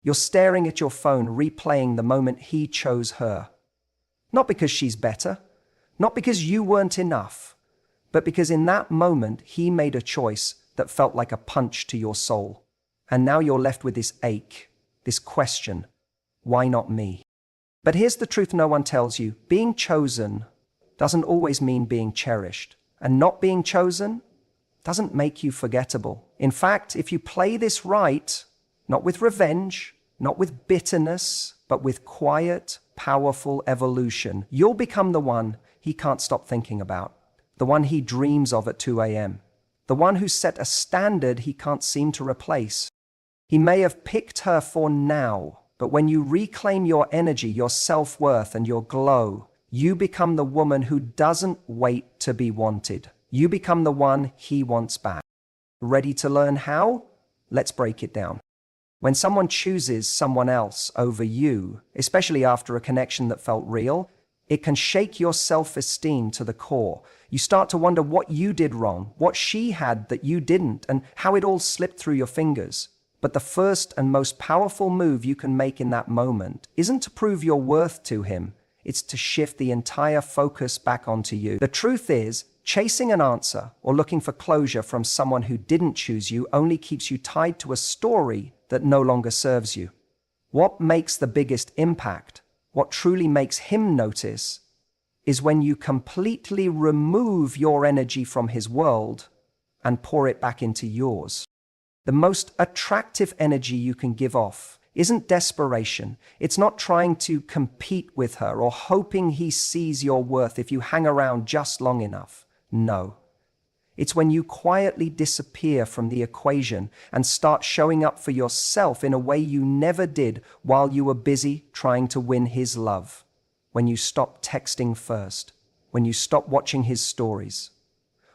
You're staring at your phone, replaying the moment he chose her. Not because she's better, not because you weren't enough, but because in that moment he made a choice that felt like a punch to your soul. And now you're left with this ache, this question, why not me? But here's the truth no one tells you. Being chosen doesn't always mean being cherished. And not being chosen doesn't make you forgettable. In fact, if you play this right, not with revenge, not with bitterness, but with quiet, powerful evolution, you'll become the one he can't stop thinking about, the one he dreams of at 2 a.m., the one who set a standard he can't seem to replace. He may have picked her for now, but when you reclaim your energy, your self-worth, and your glow, you become the woman who doesn't wait to be wanted. You become the one he wants back. Ready to learn how? Let's break it down. When someone chooses someone else over you, especially after a connection that felt real, it can shake your self-esteem to the core. You start to wonder what you did wrong, what she had that you didn't, and how it all slipped through your fingers. But the first and most powerful move you can make in that moment isn't to prove your worth to him. It's to shift the entire focus back onto you. The truth is, chasing an answer or looking for closure from someone who didn't choose you only keeps you tied to a story that no longer serves you. What makes the biggest impact, what truly makes him notice, is when you completely remove your energy from his world and pour it back into yours. The most attractive energy you can give off isn't desperation. It's not trying to compete with her or hoping he sees your worth if you hang around just long enough. No. It's when you quietly disappear from the equation and start showing up for yourself in a way you never did while you were busy trying to win his love. When you stop texting first, when you stop watching his stories,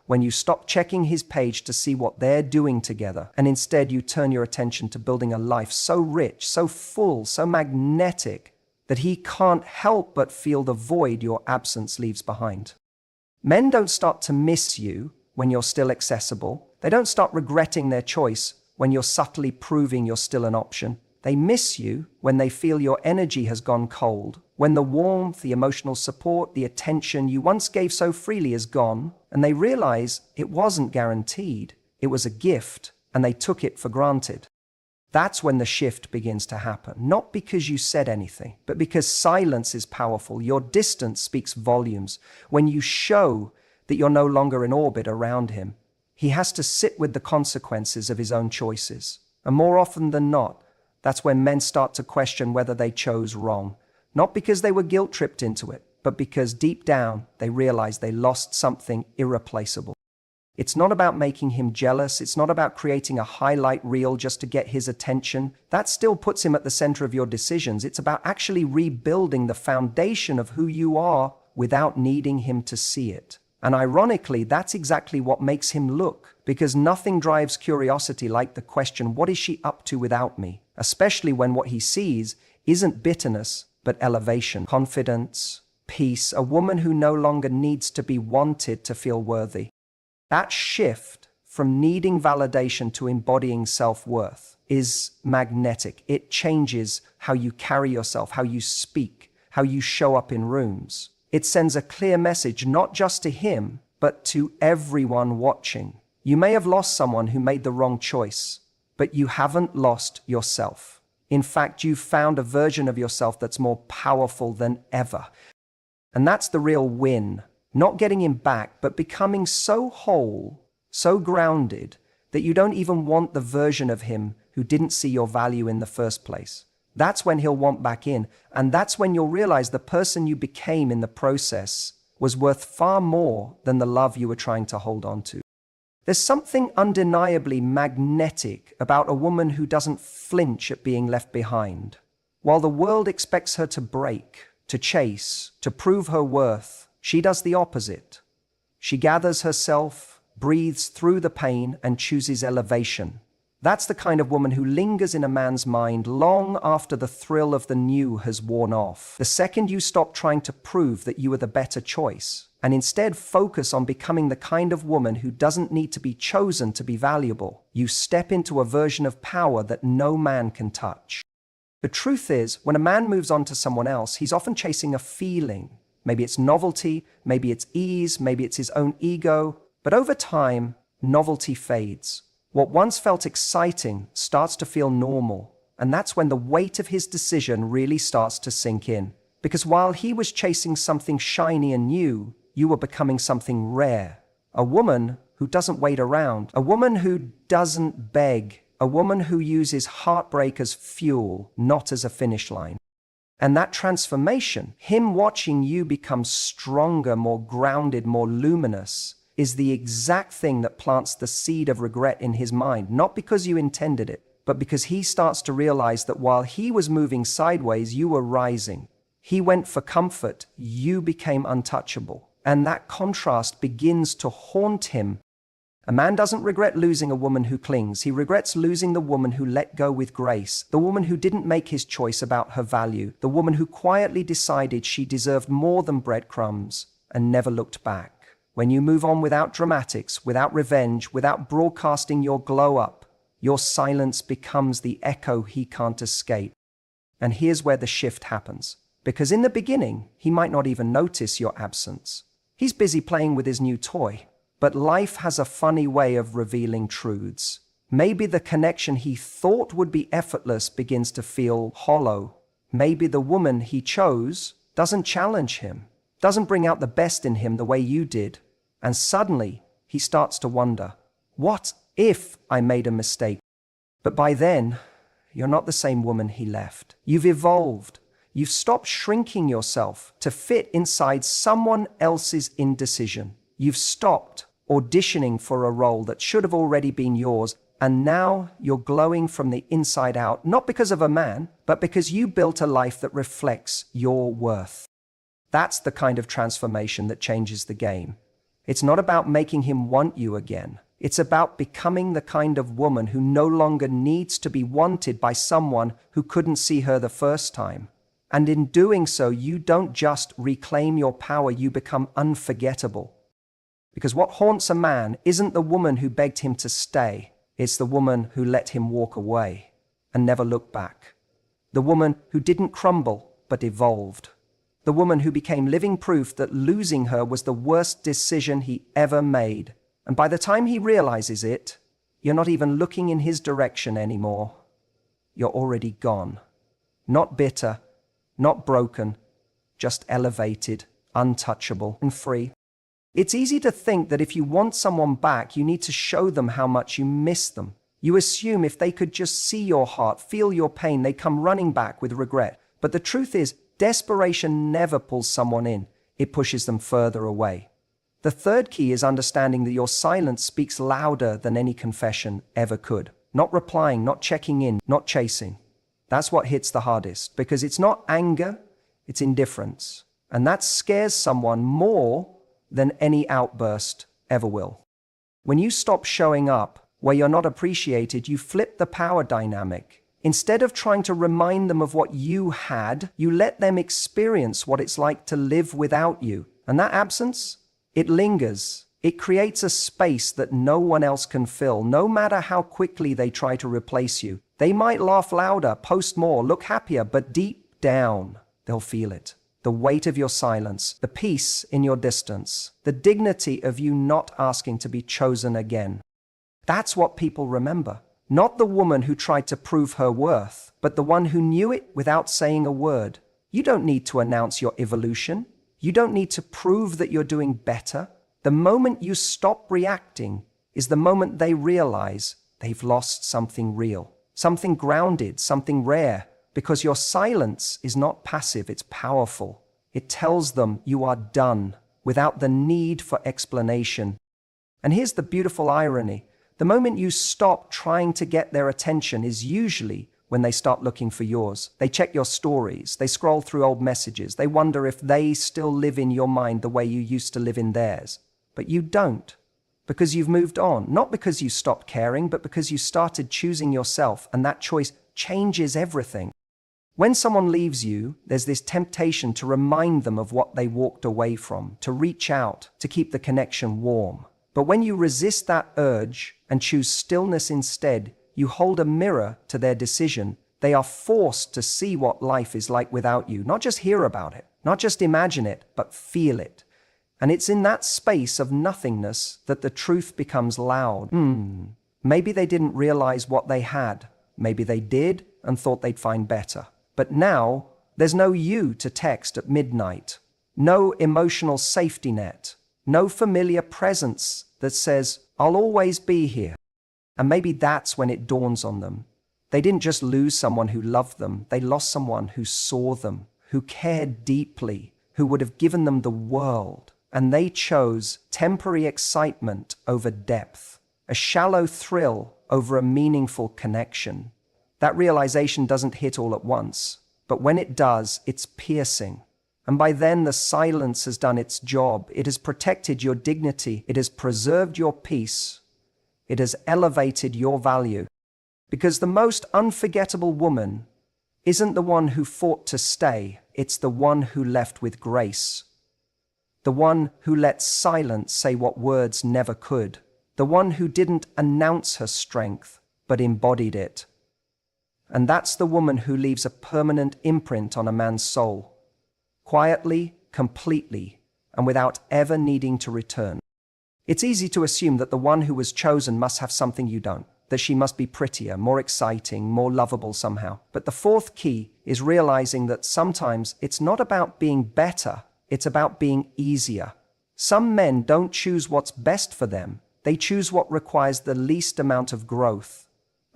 when you stop checking his page to see what they're doing together, and instead you turn your attention to building a life so rich, so full, so magnetic, that he can't help but feel the void your absence leaves behind. Men don't start to miss you when you're still accessible. They don't start regretting their choice when you're subtly proving you're still an option. They miss you when they feel your energy has gone cold, when the warmth, the emotional support, the attention you once gave so freely is gone, and they realize it wasn't guaranteed. It was a gift, and they took it for granted. That's when the shift begins to happen, not because you said anything, but because silence is powerful. Your distance speaks volumes. When you show that you're no longer in orbit around him, he has to sit with the consequences of his own choices. And more often than not, that's when men start to question whether they chose wrong. Not because they were guilt-tripped into it, but because deep down they realized they lost something irreplaceable. It's not about making him jealous. It's not about creating a highlight reel just to get his attention. That still puts him at the center of your decisions. It's about actually rebuilding the foundation of who you are without needing him to see it. And ironically, that's exactly what makes him look, because nothing drives curiosity like the question, what is she up to without me? Especially when what he sees isn't bitterness, but elevation, confidence, peace, a woman who no longer needs to be wanted to feel worthy. That shift from needing validation to embodying self-worth is magnetic. It changes how you carry yourself, how you speak, how you show up in rooms. It sends a clear message not just to him, but to everyone watching. You may have lost someone who made the wrong choice, but you haven't lost yourself. In fact, you've found a version of yourself that's more powerful than ever. And that's the real win. Not getting him back, but becoming so whole, so grounded, that you don't even want the version of him who didn't see your value in the first place. That's when he'll want back in, and that's when you'll realize the person you became in the process was worth far more than the love you were trying to hold on to. There's something undeniably magnetic about a woman who doesn't flinch at being left behind. While the world expects her to break, to chase, to prove her worth, she does the opposite. She gathers herself, breathes through the pain, and chooses elevation. That's the kind of woman who lingers in a man's mind long after the thrill of the new has worn off. The second you stop trying to prove that you are the better choice, and instead focus on becoming the kind of woman who doesn't need to be chosen to be valuable, you step into a version of power that no man can touch. The truth is, when a man moves on to someone else, he's often chasing a feeling. Maybe it's novelty, maybe it's ease, maybe it's his own ego. But over time, novelty fades. What once felt exciting starts to feel normal. And that's when the weight of his decision really starts to sink in. Because while he was chasing something shiny and new, you were becoming something rare. A woman who doesn't wait around, a woman who doesn't beg, a woman who uses heartbreak as fuel, not as a finish line. And that transformation, him watching you become stronger, more grounded, more luminous, is the exact thing that plants the seed of regret in his mind, not because you intended it, but because he starts to realize that while he was moving sideways, you were rising. He went for comfort, you became untouchable. And that contrast begins to haunt him. A man doesn't regret losing a woman who clings. He regrets losing the woman who let go with grace, the woman who didn't make his choice about her value, the woman who quietly decided she deserved more than breadcrumbs and never looked back. When you move on without dramatics, without revenge, without broadcasting your glow up, your silence becomes the echo he can't escape. And here's where the shift happens. Because in the beginning, he might not even notice your absence. He's busy playing with his new toy. But life has a funny way of revealing truths. Maybe the connection he thought would be effortless begins to feel hollow. Maybe the woman he chose doesn't challenge him, doesn't bring out the best in him the way you did. And suddenly, he starts to wonder, what if I made a mistake? But by then, you're not the same woman he left. You've evolved. You've stopped shrinking yourself to fit inside someone else's indecision. You've stopped auditioning for a role that should have already been yours, and now you're glowing from the inside out, not because of a man, but because you built a life that reflects your worth. That's the kind of transformation that changes the game. It's not about making him want you again. It's about becoming the kind of woman who no longer needs to be wanted by someone who couldn't see her the first time. And in doing so, you don't just reclaim your power, you become unforgettable. Because what haunts a man isn't the woman who begged him to stay. It's the woman who let him walk away and never look back. The woman who didn't crumble but evolved. The woman who became living proof that losing her was the worst decision he ever made. And by the time he realizes it, you're not even looking in his direction anymore. You're already gone. Not bitter, not broken, just elevated, untouchable, and free. It's easy to think that if you want someone back, you need to show them how much you miss them. You assume if they could just see your heart, feel your pain, they come running back with regret. But the truth is, desperation never pulls someone in. It pushes them further away. The third key is understanding that your silence speaks louder than any confession ever could. Not replying, not checking in, not chasing. That's what hits the hardest, because it's not anger, it's indifference. And that scares someone more than any outburst ever will. When you stop showing up where you're not appreciated, you flip the power dynamic. Instead of trying to remind them of what you had, you let them experience what it's like to live without you. And that absence, it lingers. It creates a space that no one else can fill, no matter how quickly they try to replace you. They might laugh louder, post more, look happier, but deep down, they'll feel it. The weight of your silence, the peace in your distance, the dignity of you not asking to be chosen again. That's what people remember. Not the woman who tried to prove her worth, but the one who knew it without saying a word. You don't need to announce your evolution. You don't need to prove that you're doing better. The moment you stop reacting is the moment they realize they've lost something real, something grounded, something rare. Because your silence is not passive, it's powerful. It tells them you are done without the need for explanation. And here's the beautiful irony. The moment you stop trying to get their attention is usually when they start looking for yours. They check your stories, they scroll through old messages, they wonder if they still live in your mind the way you used to live in theirs. But you don't, because you've moved on. Not because you stopped caring, but because you started choosing yourself, and that choice changes everything. When someone leaves you, there's this temptation to remind them of what they walked away from, to reach out, to keep the connection warm. But when you resist that urge and choose stillness instead, you hold a mirror to their decision. They are forced to see what life is like without you, not just hear about it, not just imagine it, but feel it. And it's in that space of nothingness that the truth becomes loud. Maybe they didn't realize what they had. Maybe they did and thought they'd find better. But now, there's no you to text at midnight, no emotional safety net, no familiar presence that says, I'll always be here. And maybe that's when it dawns on them. They didn't just lose someone who loved them, they lost someone who saw them, who cared deeply, who would have given them the world. And they chose temporary excitement over depth, a shallow thrill over a meaningful connection. That realization doesn't hit all at once, but when it does, it's piercing. And by then, the silence has done its job. It has protected your dignity. It has preserved your peace. It has elevated your value. Because the most unforgettable woman isn't the one who fought to stay, it's the one who left with grace. The one who let silence say what words never could. The one who didn't announce her strength, but embodied it. And that's the woman who leaves a permanent imprint on a man's soul. Quietly, completely, and without ever needing to return. It's easy to assume that the one who was chosen must have something you don't, that she must be prettier, more exciting, more lovable somehow. But the fourth key is realizing that sometimes it's not about being better, it's about being easier. Some men don't choose what's best for them, they choose what requires the least amount of growth.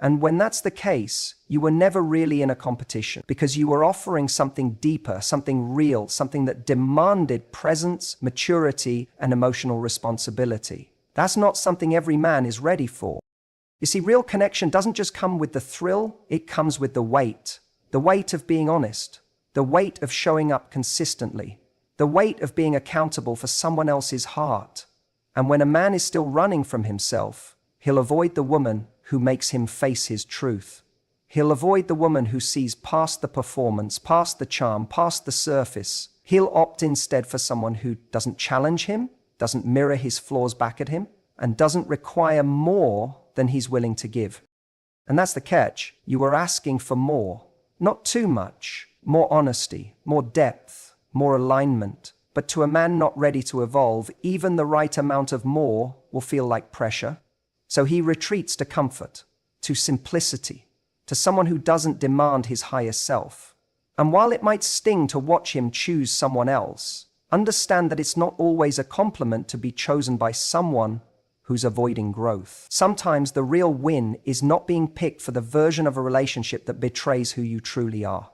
And when that's the case, you were never really in a competition because you were offering something deeper, something real, something that demanded presence, maturity, and emotional responsibility. That's not something every man is ready for. You see, real connection doesn't just come with the thrill, it comes with the weight of being honest, the weight of showing up consistently, the weight of being accountable for someone else's heart. And when a man is still running from himself, he'll avoid the woman who makes him face his truth. He'll avoid the woman who sees past the performance, past the charm, past the surface. He'll opt instead for someone who doesn't challenge him, doesn't mirror his flaws back at him, and doesn't require more than he's willing to give. And that's the catch. You are asking for more. Not too much. More honesty, more depth, more alignment. But to a man not ready to evolve, even the right amount of more will feel like pressure. So he retreats to comfort, to simplicity, to someone who doesn't demand his higher self. And while it might sting to watch him choose someone else, understand that it's not always a compliment to be chosen by someone who's avoiding growth. Sometimes the real win is not being picked for the version of a relationship that betrays who you truly are.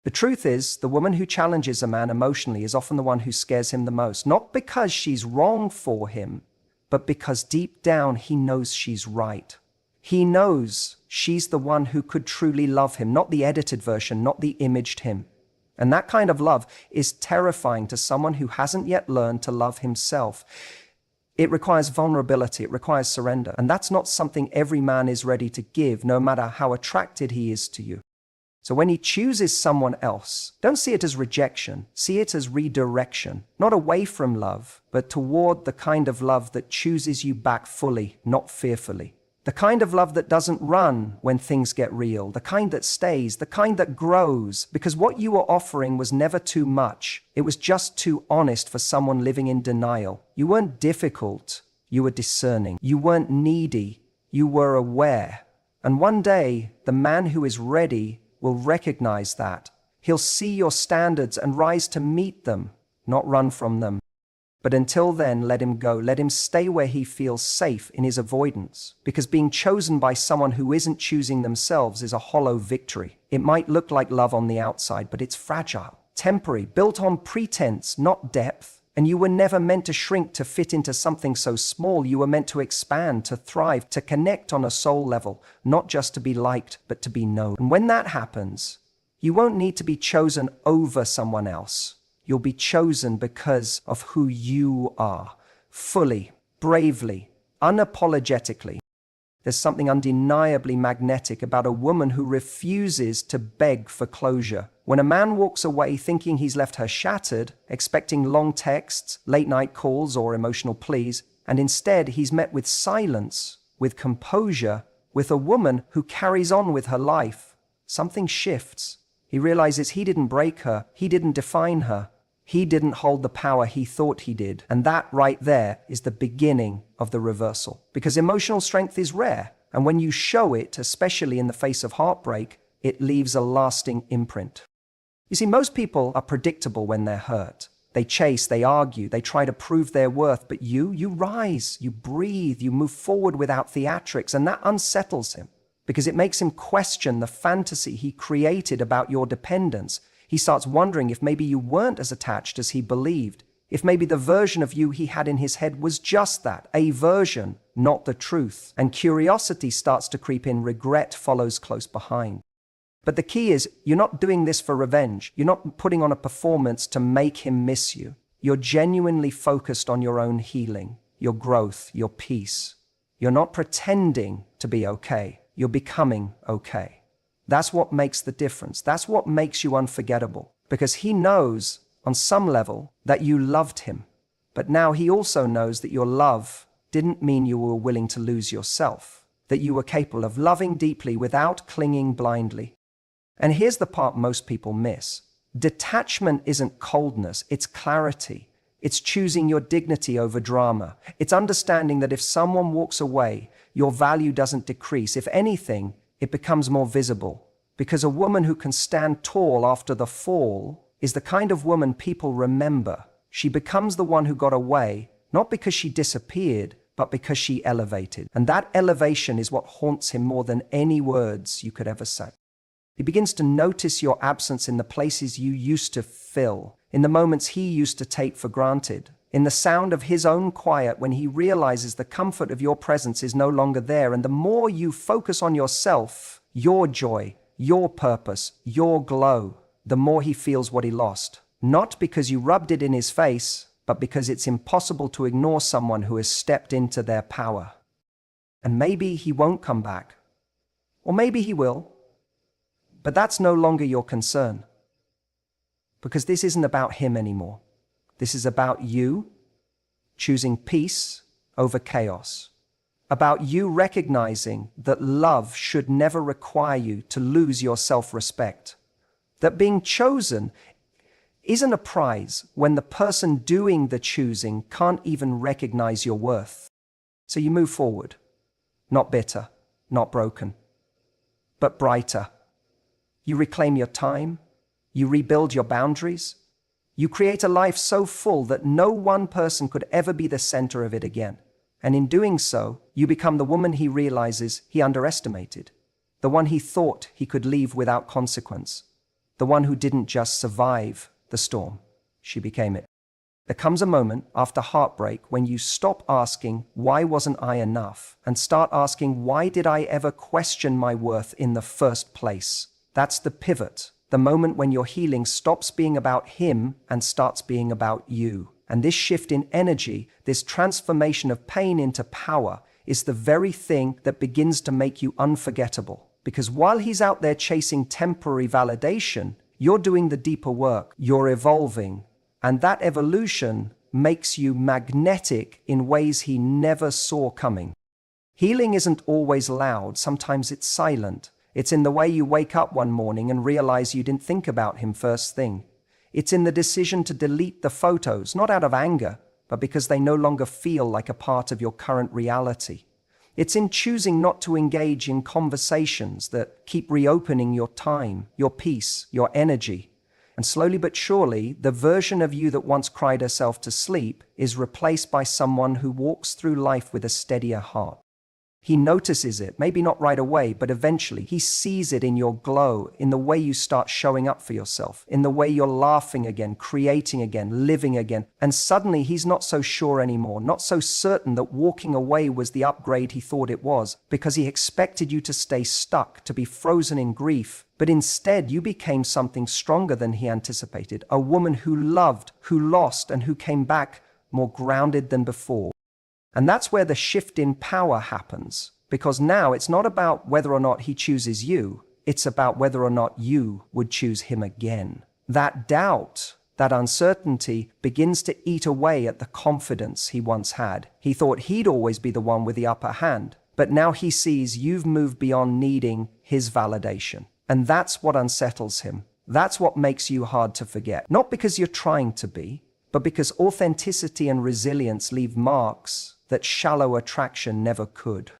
The truth is, the woman who challenges a man emotionally is often the one who scares him the most, not because she's wrong for him, but because deep down he knows she's right. He knows she's the one who could truly love him, not the edited version, not the imaged him. And that kind of love is terrifying to someone who hasn't yet learned to love himself. It requires vulnerability, it requires surrender, and that's not something every man is ready to give, no matter how attracted he is to you. So when he chooses someone else, don't see it as rejection, see it as redirection, not away from love, but toward the kind of love that chooses you back fully, not fearfully. The kind of love that doesn't run when things get real, the kind that stays, the kind that grows, because what you were offering was never too much. It was just too honest for someone living in denial. You weren't difficult, you were discerning. You weren't needy, you were aware. And one day, the man who is ready will recognize that. He'll see your standards and rise to meet them, not run from them. But until then, let him go. Let him stay where he feels safe in his avoidance. Because being chosen by someone who isn't choosing themselves is a hollow victory. It might look like love on the outside, but it's fragile, temporary, built on pretense, not depth. And you were never meant to shrink to fit into something so small. You were meant to expand, to thrive, to connect on a soul level, not just to be liked, but to be known. And when that happens, you won't need to be chosen over someone else. You'll be chosen because of who you are, fully, bravely, unapologetically. There's something undeniably magnetic about a woman who refuses to beg for closure. When a man walks away thinking he's left her shattered, expecting long texts, late-night calls, or emotional pleas, and instead he's met with silence, with composure, with a woman who carries on with her life, something shifts. He realizes he didn't break her, he didn't define her, he didn't hold the power he thought he did. And that right there is the beginning of the reversal. Because emotional strength is rare, and when you show it, especially in the face of heartbreak, it leaves a lasting imprint. You see, most people are predictable when they're hurt. They chase, they argue, they try to prove their worth, but you rise, you breathe, you move forward without theatrics, and that unsettles him because it makes him question the fantasy he created about your dependence. He starts wondering if maybe you weren't as attached as he believed, if maybe the version of you he had in his head was just that, a version, not the truth. And curiosity starts to creep in, regret follows close behind. But the key is, you're not doing this for revenge. You're not putting on a performance to make him miss you. You're genuinely focused on your own healing, your growth, your peace. You're not pretending to be okay. You're becoming okay. That's what makes the difference. That's what makes you unforgettable. Because he knows, on some level, that you loved him. But now he also knows that your love didn't mean you were willing to lose yourself, that you were capable of loving deeply without clinging blindly. And here's the part most people miss. Detachment isn't coldness, it's clarity. It's choosing your dignity over drama. It's understanding that if someone walks away, your value doesn't decrease. If anything, it becomes more visible. Because a woman who can stand tall after the fall is the kind of woman people remember. She becomes the one who got away, not because she disappeared, but because she elevated. And that elevation is what haunts him more than any words you could ever say. He begins to notice your absence in the places you used to fill, in the moments he used to take for granted, in the sound of his own quiet when he realizes the comfort of your presence is no longer there. And the more you focus on yourself, your joy, your purpose, your glow, the more he feels what he lost. Not because you rubbed it in his face, but because it's impossible to ignore someone who has stepped into their power. And maybe he won't come back. Or maybe he will. But that's no longer your concern. Because this isn't about him anymore. This is about you choosing peace over chaos. About you recognizing that love should never require you to lose your self-respect. That being chosen isn't a prize when the person doing the choosing can't even recognize your worth. So you move forward, not bitter, not broken, but brighter. You reclaim your time, you rebuild your boundaries, you create a life so full that no one person could ever be the center of it again. And in doing so, you become the woman he realizes he underestimated, the one he thought he could leave without consequence, the one who didn't just survive the storm, she became it. There comes a moment after heartbreak when you stop asking, why wasn't I enough? And start asking, why did I ever question my worth in the first place? That's the pivot, the moment when your healing stops being about him and starts being about you. And this shift in energy, this transformation of pain into power, is the very thing that begins to make you unforgettable. Because while he's out there chasing temporary validation, you're doing the deeper work, you're evolving. And that evolution makes you magnetic in ways he never saw coming. Healing isn't always loud, sometimes it's silent. It's in the way you wake up one morning and realize you didn't think about him first thing. It's in the decision to delete the photos, not out of anger, but because they no longer feel like a part of your current reality. It's in choosing not to engage in conversations that keep reopening your time, your peace, your energy. And slowly but surely, the version of you that once cried herself to sleep is replaced by someone who walks through life with a steadier heart. He notices it, maybe not right away, but eventually he sees it in your glow, in the way you start showing up for yourself, in the way you're laughing again, creating again, living again. And suddenly he's not so sure anymore, not so certain that walking away was the upgrade he thought it was, because he expected you to stay stuck, to be frozen in grief. But instead you became something stronger than he anticipated, a woman who loved, who lost, and who came back more grounded than before. And that's where the shift in power happens, because now it's not about whether or not he chooses you, it's about whether or not you would choose him again. That doubt, that uncertainty begins to eat away at the confidence he once had. He thought he'd always be the one with the upper hand, but now he sees you've moved beyond needing his validation. And that's what unsettles him. That's what makes you hard to forget. Not because you're trying to be, but because authenticity and resilience leave marks that shallow attraction never could.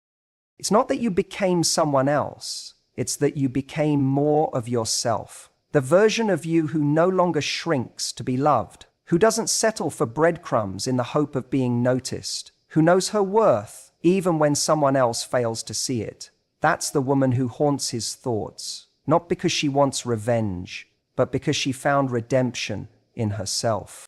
It's not that you became someone else, it's that you became more of yourself. The version of you who no longer shrinks to be loved, who doesn't settle for breadcrumbs in the hope of being noticed, who knows her worth even when someone else fails to see it. That's the woman who haunts his thoughts, not because she wants revenge, but because she found redemption in herself.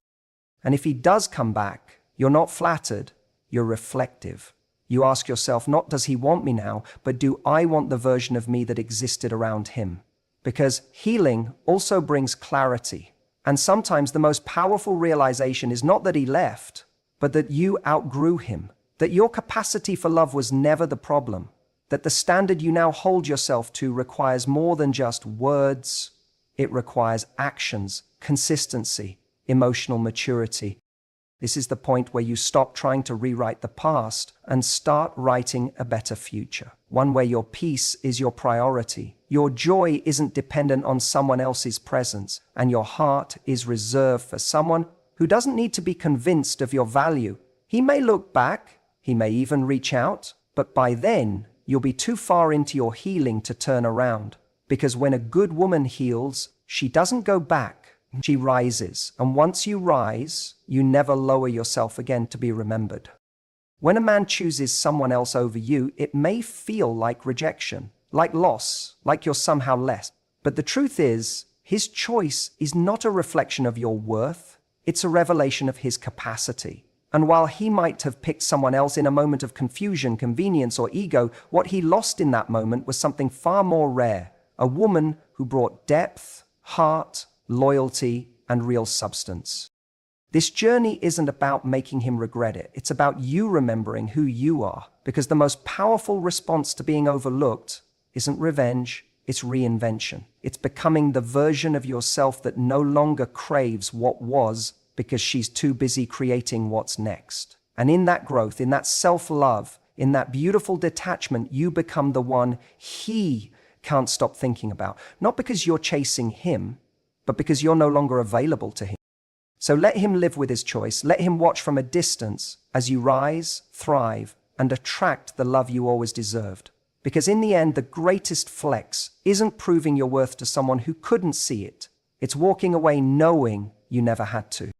And if he does come back, you're not flattered, you're reflective. You ask yourself, not does he want me now, but do I want the version of me that existed around him? Because healing also brings clarity. And sometimes the most powerful realization is not that he left, but that you outgrew him, that your capacity for love was never the problem, that the standard you now hold yourself to requires more than just words. It requires actions, consistency, emotional maturity. This is the point where you stop trying to rewrite the past and start writing a better future. One where your peace is your priority. Your joy isn't dependent on someone else's presence, and your heart is reserved for someone who doesn't need to be convinced of your value. He may look back, he may even reach out, but by then, you'll be too far into your healing to turn around. Because when a good woman heals, she doesn't go back. She rises, and once you rise, you never lower yourself again to be remembered. When a man chooses someone else over you, it may feel like rejection, like loss, like you're somehow less. But the truth is, his choice is not a reflection of your worth, it's a revelation of his capacity. And while he might have picked someone else in a moment of confusion, convenience, or ego, what he lost in that moment was something far more rare, a woman who brought depth, heart, loyalty, and real substance. This journey isn't about making him regret it. It's about you remembering who you are, because the most powerful response to being overlooked isn't revenge, it's reinvention. It's becoming the version of yourself that no longer craves what was because she's too busy creating what's next. And in that growth, in that self-love, in that beautiful detachment, you become the one he can't stop thinking about. Not because you're chasing him, but because you're no longer available to him. So let him live with his choice. Let him watch from a distance as you rise, thrive, and attract the love you always deserved. Because in the end, the greatest flex isn't proving your worth to someone who couldn't see it. It's walking away knowing you never had to.